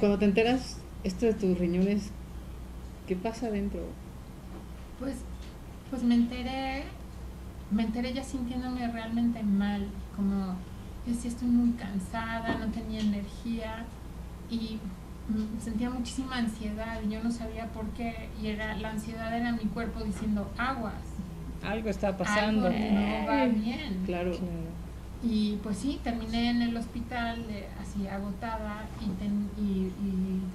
cuando te enteras esto de tus riñones, ¿qué pasa adentro? Pues me enteré ya sintiéndome realmente mal, como decía, estoy muy cansada, no tenía energía y sentía muchísima ansiedad y yo no sabía por qué, y la ansiedad era mi cuerpo diciendo aguas, algo está pasando, algo no va bien. Claro. Y pues sí, terminé en el hospital así agotada y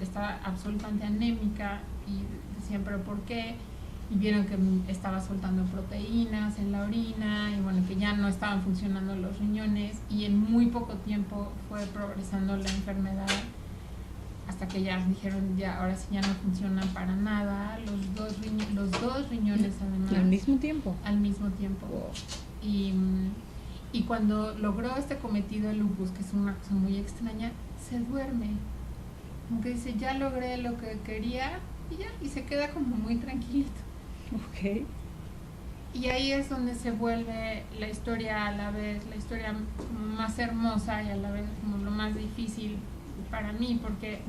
estaba absolutamente anémica y decían, ¿pero por qué? Y vieron que estaba soltando proteínas en la orina y bueno, que ya no estaban funcionando los riñones y en muy poco tiempo fue progresando la enfermedad hasta que ya dijeron, ya ahora sí ya no funcionan para nada, los dos riñones además. ¿Al mismo tiempo? Al mismo tiempo. Wow. Y cuando logró este cometido el lupus, que es una cosa muy extraña, se duerme. Como que dice, ya logré lo que quería y ya, y se queda como muy tranquilito. Ok. Y ahí es donde se vuelve la historia a la vez, la historia como más hermosa y a la vez como lo más difícil para mí, porque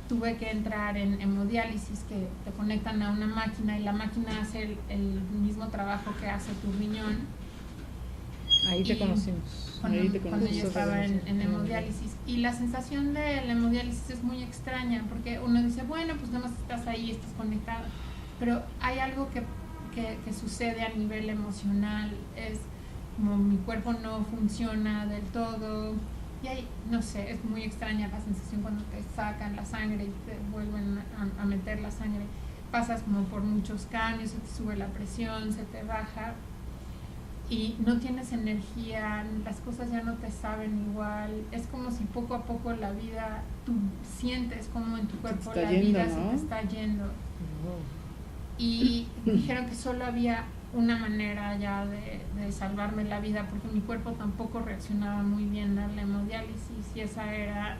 tuve que entrar en hemodiálisis, que te conectan a una máquina y la máquina hace el mismo trabajo que hace tu riñón. Ahí te conocimos. Cuando yo estaba en hemodiálisis. Y la sensación de la hemodiálisis es muy extraña, porque uno dice, bueno, pues nada más estás ahí, estás conectado. Pero hay algo que sucede a nivel emocional, es como mi cuerpo no funciona del todo. Y hay, no sé, es muy extraña la sensación cuando te sacan la sangre y te vuelven a meter la sangre. Pasas como por muchos cambios, se te sube la presión, se te baja. Y no tienes energía, las cosas ya no te saben igual, es como si poco a poco la vida, tú sientes como en tu cuerpo la vida se te está yendo. Y dijeron que solo había una manera ya de salvarme la vida, porque mi cuerpo tampoco reaccionaba muy bien a la hemodiálisis, y esa era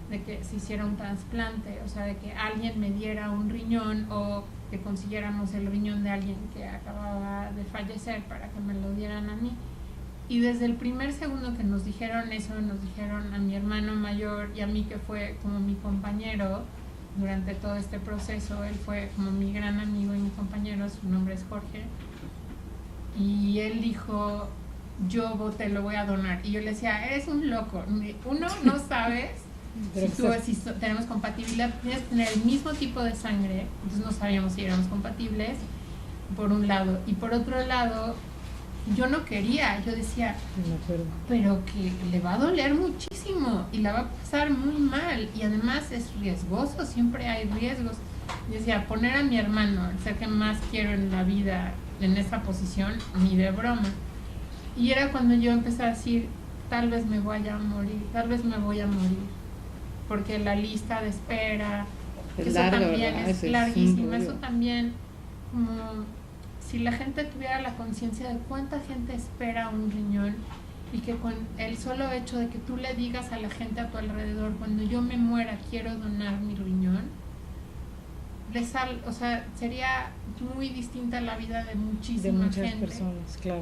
de que se hiciera un trasplante, o sea, de que alguien me diera un riñón o que consiguiéramos el riñón de alguien que acababa de fallecer para que me lo dieran a mí. Y desde el primer segundo que nos dijeron eso, nos dijeron a mi hermano mayor y a mí, que fue como mi compañero durante todo este proceso. Él fue como mi gran amigo y mi compañero, su nombre es Jorge, y él dijo, yo te lo voy a donar. Y yo le decía, eres un loco, uno, no sabes si tenemos compatibilidad, tienes que tener el mismo tipo de sangre, entonces no sabíamos si éramos compatibles, por un lado, y por otro lado, yo no quería, yo decía, pero que le va a doler muchísimo y la va a pasar muy mal, y además es riesgoso, siempre hay riesgos. Yo decía, poner a mi hermano, el ser que más quiero en la vida, en esa posición, ni de broma. Y era cuando yo empecé a decir, tal vez me voy a morir, porque la lista de espera, eso también es larguísima, eso también, como si la gente tuviera la conciencia de cuánta gente espera un riñón, y que con el solo hecho de que tú le digas a la gente a tu alrededor, cuando yo me muera quiero donar mi riñón, o sea, sería muy distinta la vida de muchísima gente. Personas, claro.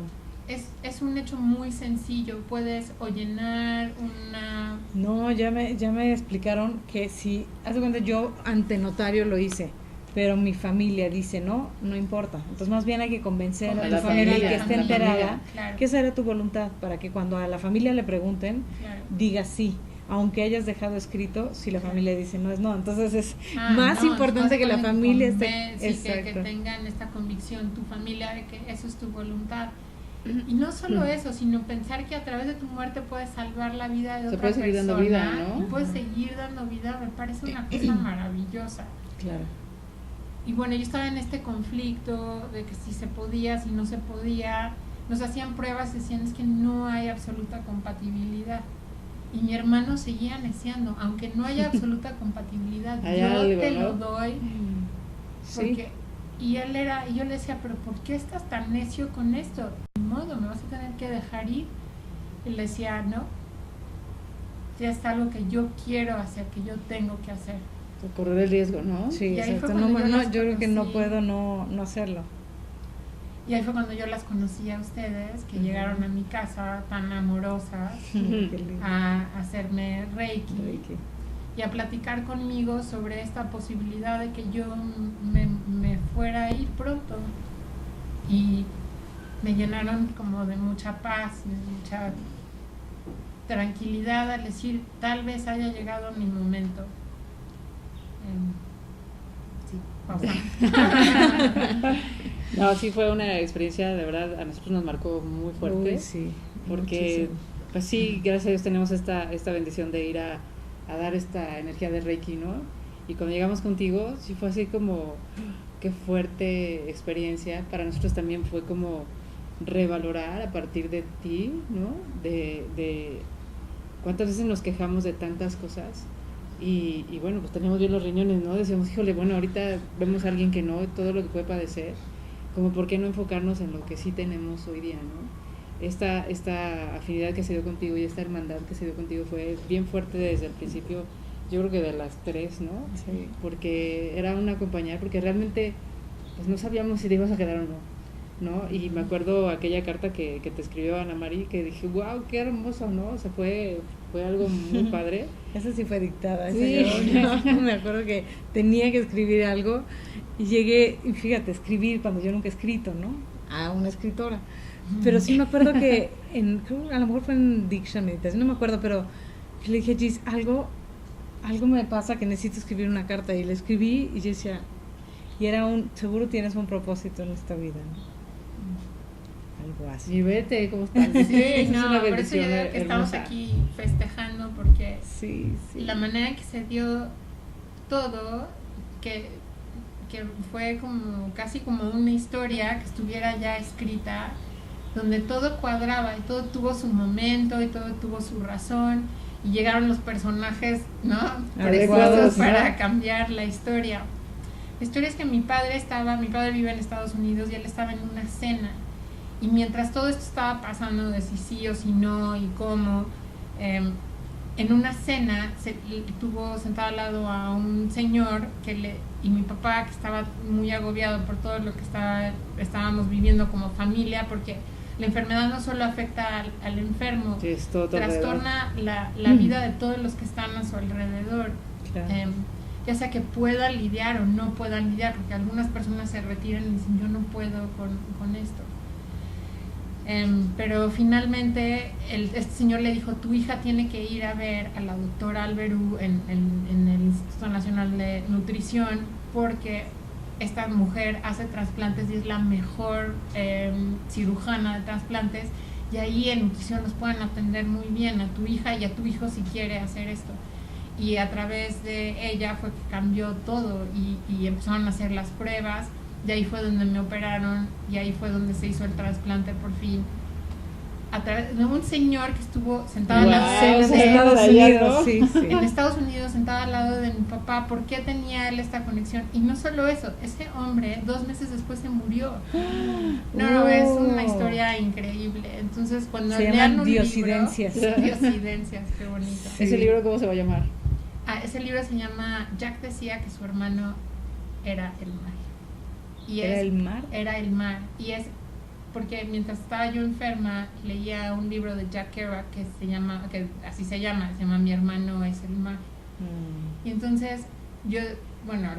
Es un hecho muy sencillo, puedes o llenar una... No, ya me explicaron que si, haz de cuenta, yo ante notario lo hice, pero mi familia dice no importa. Entonces más bien hay que convencer a la familia que esté enterada, claro, que esa era tu voluntad, para que cuando a la familia le pregunten, claro, diga sí, aunque hayas dejado escrito, si la familia dice no es no. Entonces es más importante que la familia esté... Que tengan esta convicción, tu familia, de que eso es tu voluntad. Y no solo eso, sino pensar que a través de tu muerte puedes salvar la vida de otra persona. Seguir dando vida, ¿no? Y puedes seguir dando vida, me parece una cosa maravillosa. Claro. Y bueno, yo estaba en este conflicto de que si se podía, si no se podía. Nos hacían pruebas y decían, es que no hay absoluta compatibilidad. Y mi hermano seguía neciando, aunque no haya absoluta compatibilidad, yo te lo doy. Porque... Sí. Y yo le decía, pero ¿por qué estás tan necio con esto? De modo, me vas a tener que dejar ir. Y le decía, no, ya es algo que yo quiero hacer, que yo tengo que hacer. Correr el riesgo, ¿no? Sí, exacto. Yo creo que no puedo no hacerlo. Y ahí fue cuando yo las conocí a ustedes, que llegaron a mi casa tan amorosas a hacerme Reiki. y a platicar conmigo sobre esta posibilidad de que yo me fuera a ir pronto. Y me llenaron como de mucha paz, de mucha tranquilidad al decir, tal vez haya llegado mi momento. Sí, vamos. No, sí fue una experiencia, de verdad, a nosotros nos marcó muy fuerte. Uy, sí, porque, muchísimo. pues sí, gracias a Dios tenemos esta bendición de ir a dar esta energía de Reiki, ¿no? Y cuando llegamos contigo, sí fue así como, qué fuerte experiencia. Para nosotros también fue como revalorar a partir de ti, ¿no? De cuántas veces nos quejamos de tantas cosas. Y bueno, pues teníamos bien los riñones, ¿no? Decíamos, híjole, bueno, ahorita vemos a alguien que no, todo lo que puede padecer, como por qué no enfocarnos en lo que sí tenemos hoy día, ¿no? Esta afinidad que se dio contigo y esta hermandad que se dio contigo fue bien fuerte desde el principio, yo creo que de las tres, ¿no? Sí. Porque era un acompañar, porque realmente pues no sabíamos si te ibas a quedar o no, ¿no? Y me acuerdo aquella carta que te escribió Ana Mari, que dije, wow, qué hermoso, ¿no? O sea, fue algo muy padre. Esa sí fue dictada. Sí. Yo me acuerdo que tenía que escribir algo y llegué, y fíjate, escribir cuando yo nunca he escrito, ¿no? A una escritora. Pero sí me acuerdo que, a lo mejor fue en Diksha Meditación, no me acuerdo, pero le dije, Gis, algo me pasa que necesito escribir una carta. Y le escribí y yo decía, y era seguro tienes un propósito en esta vida, ¿no? Algo así. Y vete, ¿cómo estás? Sí, no, por eso yo digo que estamos aquí festejando, porque sí. La manera en que se dio todo, que fue como casi como una historia que estuviera ya escrita, donde todo cuadraba y todo tuvo su momento y todo tuvo su razón, y llegaron los personajes, ¿no? Adecuados para cambiar la historia. La historia es que mi padre vive en Estados Unidos y él estaba en una cena, y mientras todo esto estaba pasando de si sí o si no y cómo, en una cena tuvo sentado al lado a un señor y mi papá, que estaba muy agobiado por todo lo que estábamos viviendo como familia, porque la enfermedad no solo afecta al enfermo, sí, trastorna la vida de todos los que están a su alrededor. Claro. Ya sea que puedan lidiar o no puedan lidiar, porque algunas personas se retiran y dicen, yo no puedo con esto. Pero finalmente este señor le dijo, tu hija tiene que ir a ver a la doctora Alberú en el Instituto Nacional de Nutrición, porque esta mujer hace trasplantes y es la mejor cirujana de trasplantes, y ahí en nutrición nos pueden atender muy bien a tu hija y a tu hijo si quiere hacer esto. Y a través de ella fue que cambió todo y empezaron a hacer las pruebas. Y ahí fue donde me operaron, y ahí fue donde se hizo el trasplante por fin. A través de un señor que estuvo sentado en Estados Unidos, sí. En Estados Unidos, sentado al lado de mi papá. ¿Por qué tenía él esta conexión? Y no solo eso, ese hombre 2 meses después se murió. No, es una historia increíble. Entonces, cuando se lean un Diosidencias. Diosidencias, qué bonito. Sí. ¿Ese libro cómo se va a llamar? Ese libro se llama Jack decía que su hermano era el mar. ¿Era el mar? Era el mar. Y es porque mientras estaba yo enferma, leía un libro de Jack Kerouac que así se llama Mi hermano es el mar. Y entonces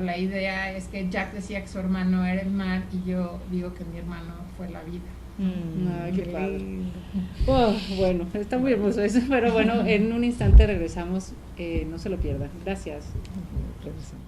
la idea es que Jack decía que su hermano era el mar, y yo digo que mi hermano fue la vida. Ay, qué padre. Bueno, está muy hermoso eso, pero bueno, en un instante regresamos, no se lo pierdan. Gracias. Regresamos.